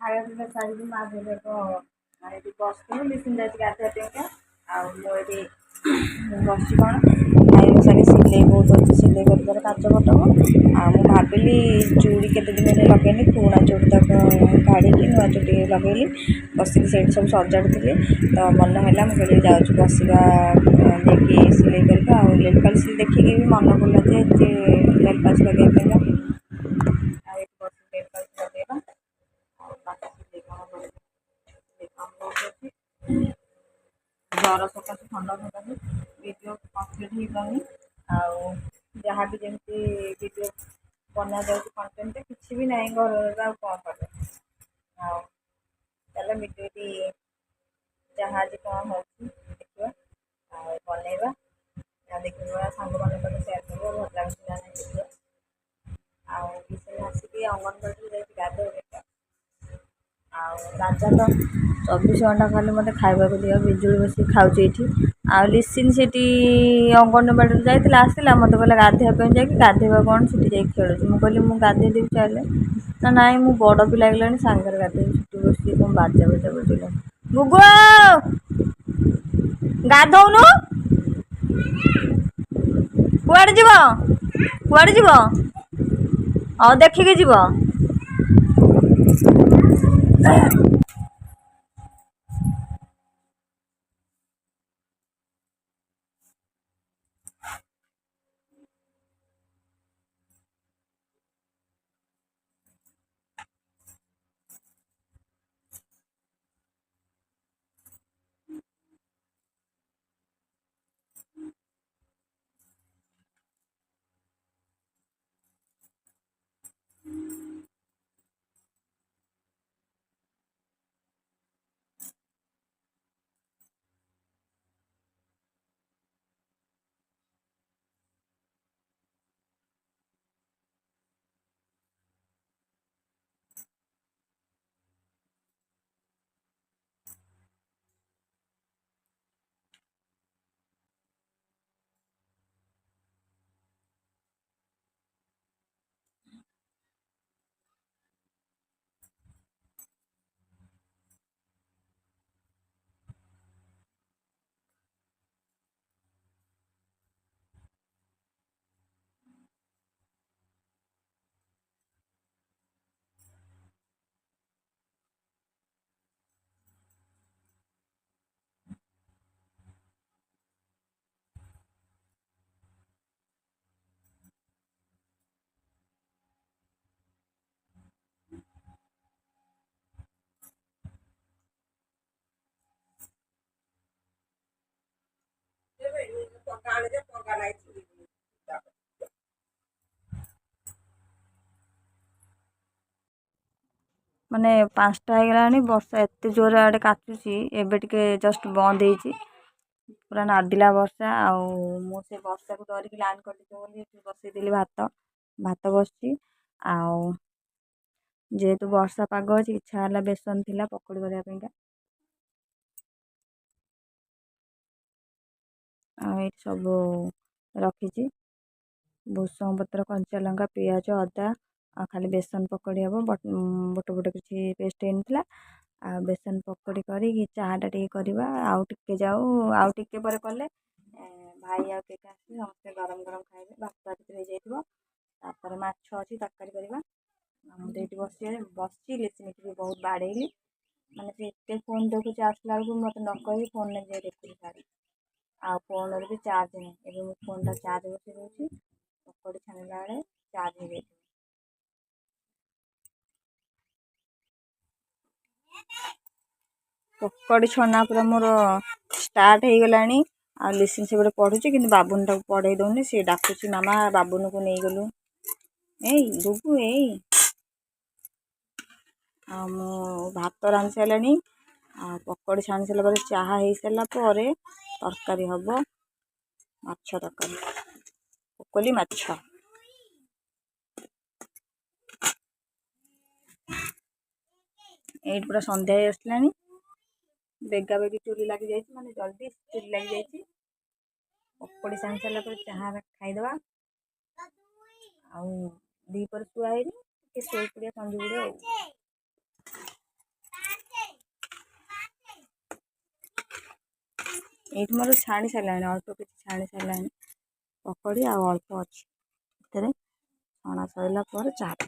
ଖାଇବା ପିଇବା ସାରିକି ମା ଝିଅ ତ ଏଠି ବସିଥିଲୁ ମିଶିକି ଯାଇକି ଗାଧୋଇବା ପାଇଁକା। ଆଉ ମୁଁ ଏଠି ବସିଛି କ'ଣ ଖାଇବା ସାରି ସିଲେଇ ବହୁତ ଅଛି, ସିଲେଇ କରିବାର କାଚ ଫଟକୁ। ଆଉ ମୁଁ ଭାବିଲି ଚୁଡ଼ି କେତେ ଦିନ ହେଲା ଲଗେଇନି, ପୁରୁଣା ଚୁଡ଼ି ତାକୁ କାଢ଼ିକି ନୂଆ ଚୁଡ଼ି ଲଗେଇଲି। ବସିକି ସେଇଠି ସବୁ ସଜାଡ଼ୁଥିଲି ତ ମନ ହେଲା, ମୁଁ କହିଲି ଯାଉଛି ବସିବା ଦେଇକି ସିଲେଇ କରିବା। ଆଉ ନେଲ୍ ପଲିସ୍ ଦେଖିକି ବି ମନ ପଡ଼ିଲା ଯେ ଏତେ ନେଲ୍ ପଲିସ୍ ଲଗେଇବା ପାଇଁକା। ଆଉ ଏଠି ବସିକି ନେଲ୍ ପଲିସ୍ ଲଗେଇବା। ଆଉ ବାକି ସିଲେଇ କାମ କରିବି, ସିଲେଇ କାମ ବହୁତ ଅଛି। ଜ୍ୱର ସକାଶେ ଥଣ୍ଡା ସକାଶେ ଭିଡ଼ିଓ କମ୍ପ୍ଲିଟ୍ ହେଇପାରୁନି। ଆଉ ଯାହା ବି ଯେମିତି ଭିଡ଼ିଓ ବନାଯାଉଛି କଣ୍ଟେଣ୍ଟ କିଛି ବି ନାହିଁ ଘରରେ, ଆଉ କ'ଣ କରିବା। ଆଉ ଚାଲ ଭିଡ଼ିଓଟି ଯାହା ଆଜି କ'ଣ ହେଉଛି ଦେଖିବା ଆଉ ବନେଇବା। ଆଉ ଦେଖିବା ସାଙ୍ଗମାନଙ୍କ ପାଖରେ ସେୟାର କରିବା, ଭଲ ଲାଗୁଛି ନା ନାହିଁ ଦେଖିବା। ଆଉ ବିଷୟରେ ଆସିକି ଅଙ୍ଗନବାଡ଼ିରୁ ଯାଇକି ଗାଧୋଇବା। ଆଉ ରାଜା ତ 24 ଘଣ୍ଟା ଖାଲି ମୋତେ ଖାଇବାକୁ ଦିଅ, ବିଜୁଳି ବସିକି ଖାଉଛି ଏଇଠି। ଆଉ ଲିସିନ୍ ସେଠି ଅଙ୍ଗନବାଡ଼ିରୁ ଯାଇଥିଲା, ଆସିଲା ମୋତେ କହିଲା ଗାଧୋଇବା ପାଇଁ, ଯାଇକି ଗାଧୋଇବା କ'ଣ ସେଠି ଯାଇକି ଖେଳୁଛି। ମୁଁ କହିଲି ମୁଁ ଗାଧୋଇ ଦେବି ଚାଲେ, ନା ନାଇଁ ମୁଁ ବଡ଼ ପିଲା ହେଇଗଲାଣି ସାଙ୍ଗରେ ଗାଧୋଇବି। ସେଠି ବସିକି କ'ଣ ବାଜା ବାଜା ବଜେଇଲାଣି। ଗୁଗୁ ଗାଧଉନୁ, କୁଆଡ଼େ ଯିବ, କୁଆଡ଼େ ଯିବ, ହଉ ଦେଖିକି ଯିବ। ମାନେ 5ଟା ହେଇଗଲାଣି, ବର୍ଷା ଏତେ ଜୋରରେ ଆଡ଼େ କାଚୁଛି, ଏବେ ଟିକେ ଜଷ୍ଟ ବନ୍ଦ ହେଇଛି। ପୁରା ନାଦିଲା ବର୍ଷା। ଆଉ ମୁଁ ସେ ବର୍ଷାକୁ ଡରିକି ଲାଇନ୍ କଟିଯିବ ବୋଲି ଏଠି ବସେଇଦେଲି ଭାତ, ଭାତ ବସିଛି। ଆଉ ଯେହେତୁ ବର୍ଷା ପାଗ ଅଛି, ଇଚ୍ଛା ହେଲା ବେସନ ଥିଲା ପକୁଡ଼ି କରିବା ପାଇଁକା। ଆଉ ଏଇଠି ସବୁ ରଖିଛି, ଭୃଷଙ୍ଗ ପତ୍ର, କଞ୍ଚା ଲଙ୍କା, ପିଆଜ, ଅଦା। ଆଉ ଖାଲି ବେସନ ପକୋଡ଼ି ହେବ, ଗୋଟେ କିଛି ପେଷ୍ଟ ହେଇନଥିଲା। ଆଉ ବେସନ ପକୋଡ଼ି କରିକି ଚାହାଟା ଟିକେ କରିବା। ଆଉ ଟିକେ ଯାଉ, ଆଉ ଟିକେ ପରେ କଲେ ଭାଇ ଆଉ କେହି ଆସିବେ, ସମସ୍ତେ ଗରମ ଗରମ ଖାଇବେ। ଭାତ ରାତିରେ ହେଇଯାଇଥିବ, ତାପରେ ମାଛ ଅଛି ତରକାରୀ କରିବା। ମୁଁ ତ ଏଇଠି ବସିଛି, ଲିସିନିକି ବି ବହୁତ ବାଡ଼େଇଲି। ମାନେ ସେ ଏତେ ଫୋନ୍ ଦେଖୁଛି, ଆସିଲା ବେଳକୁ ମୋତେ ନ କହିକି ଫୋନ୍ରେ ଯାଇ ଦେଖୁଛି ସାରି। ଆଉ ଫୋନରେ ବି ଚାର୍ଜ ନାହିଁ, ଏବେ ମୁଁ ଫୋନ୍ଟା ଚାର୍ଜ ବସେଇ ଦେଉଛି, ପକୋଡ଼ି ଛାଣିଲା ବେଳେ ଚାର୍ଜ ହେଇଯାଇଥିବ। ପକୋଡ଼ି ଛଣା ପୁରା ମୋର ଷ୍ଟାର୍ଟ ହେଇଗଲାଣି। ଆଉ ଲିସିନ୍ ସେପଟେ ପଢ଼ୁଛି, କିନ୍ତୁ ବାବୁନ ତାକୁ ପଢ଼େଇ ଦଉନି, ସିଏ ଡାକୁଛି ମାମା ବାବୁନକୁ ନେଇଗଲୁ, ଏଇ ଗୁଗୁ ଏଇ। ଆଉ ମୁଁ ଭାତ ରାନ୍ଧି ସାରିଲାଣି। ଆଉ ପକୋଡ଼ି ଛାଣି ସାରିଲା ପରେ, ଚାହା ହେଇସାରିଲା ପରେ ତରକାରୀ ହେବ, ମାଛ ତରକାରୀ, ପୋକଲି ମାଛ। ଏଇଠି ପୁରା ସନ୍ଧ୍ୟା ହେଇ ଆସିଲାଣି, ବେଗା ବେଗି ଚୁଲି ଲାଗିଯାଇଛି, ମାନେ ଜଲ୍ଦି ଚୁଲି ଲାଗିଯାଇଛି। ପକୋଡ଼ି ଛାଣି ସାରିଲା ପରେ ଚାହା ଖାଇଦେବା। ଆଉ 2 ପରେ ଶୁଆ ହେଇନି, ଟିକେ ଶୋଇପଡ଼ିବା ସଞ୍ଜ ବେଳେ ଆଉ। ଏଇଠି ମୋର ଛାଣି ସାରିଲାଣି, ଅଳ୍ପ କିଛି ଛାଣି ସାରିଲାଣି ପକୋଡ଼ି, ଆଉ ଅଳ୍ପ ଅଛି। ସେଥିରେ ଛଣା ସରିଲା ପରେ ଚାଟ୍